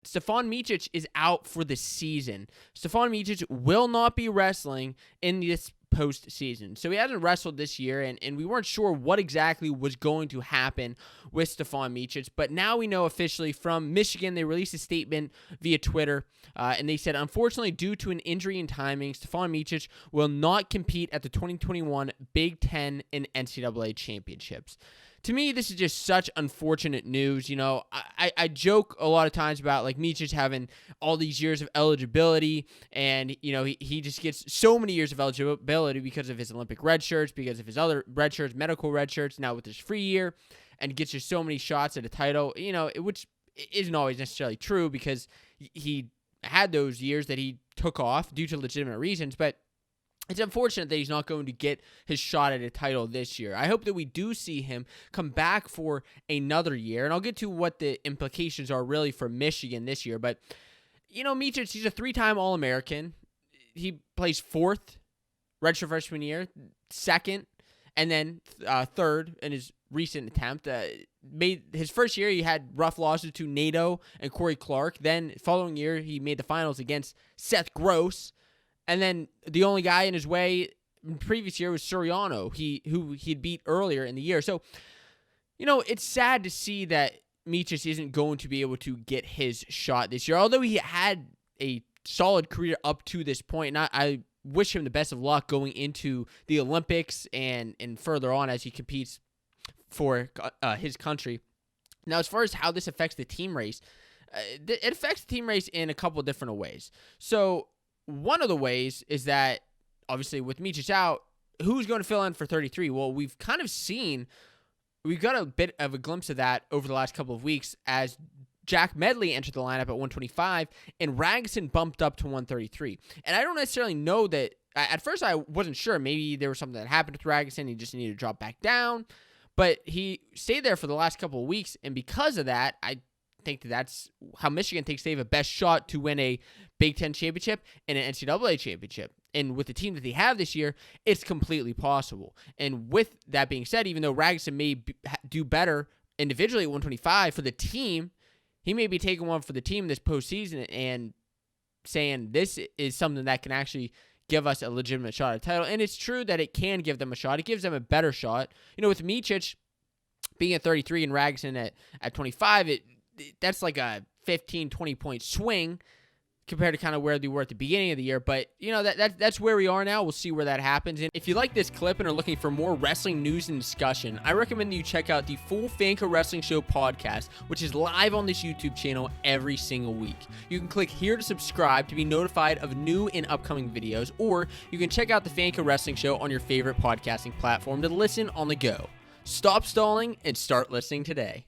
Stevan Micic is out for the season. Stevan Micic will not be wrestling in this postseason. So he hasn't wrestled this year, and we weren't sure what exactly was going to happen with Stevan Micic. But now we know officially from Michigan. They released a statement via Twitter, and they said, unfortunately, due to an injury in timing, Stevan Micic will not compete at the 2021 Big Ten and NCAA championships. To me, this is just such unfortunate news. You know, I joke a lot of times about like Micic having all these years of eligibility, and you know he just gets so many years of eligibility because of his Olympic red shirts, because of his other red shirts, medical red shirts, now with his free year, and gets just so many shots at a title. You know, which isn't always necessarily true because he had those years that he took off due to legitimate reasons, but it's unfortunate that he's not going to get his shot at a title this year. I hope that we do see him come back for another year, and I'll get to what the implications are really for Michigan this year. But, you know, Micic, he's a 3-time All-American. He plays fourth redshirt freshman year, second, and then third in his recent attempt. Made his first year, he had rough losses to Nato and Corey Clark. Then, following year, he made the finals against Seth Gross. And then the only guy in his way in the previous year was Soriano, who he'd beat earlier in the year. So, you know, it's sad to see that Micic isn't going to be able to get his shot this year. Although he had a solid career up to this point, and I wish him the best of luck going into the Olympics and further on as he competes for his country. Now, as far as how this affects the team race, it affects the team race in a couple different ways. So, one of the ways is that, obviously, with Micic out, who's going to fill in for 33? Well, we've got a bit of a glimpse of that over the last couple of weeks as Jack Medley entered the lineup at 125 and Ragusin bumped up to 133. And I don't necessarily know that. At first, I wasn't sure. Maybe there was something that happened with Ragusin. He just needed to drop back down. But he stayed there for the last couple of weeks. And because of that, I think that's how Michigan thinks they have a best shot to win a Big Ten championship and an NCAA championship. And with the team that they have this year, it's completely possible. And with that being said, even though Ragusin may do better individually at 125 for the team, he may be taking one for the team this postseason and saying this is something that can actually give us a legitimate shot at a title. And it's true that it can give them a shot. It gives them a better shot. You know, with Micic being at 33 and Ragusin at 25, that's like a 15, 20-point swing compared to kind of where they were at the beginning of the year. But, you know, that's where we are now. We'll see where that happens. And if you like this clip and are looking for more wrestling news and discussion, I recommend that you check out the full Fanco Wrestling Show podcast, which is live on this YouTube channel every single week. You can click here to subscribe to be notified of new and upcoming videos, or you can check out the Fanco Wrestling Show on your favorite podcasting platform to listen on the go. Stop stalling and start listening today.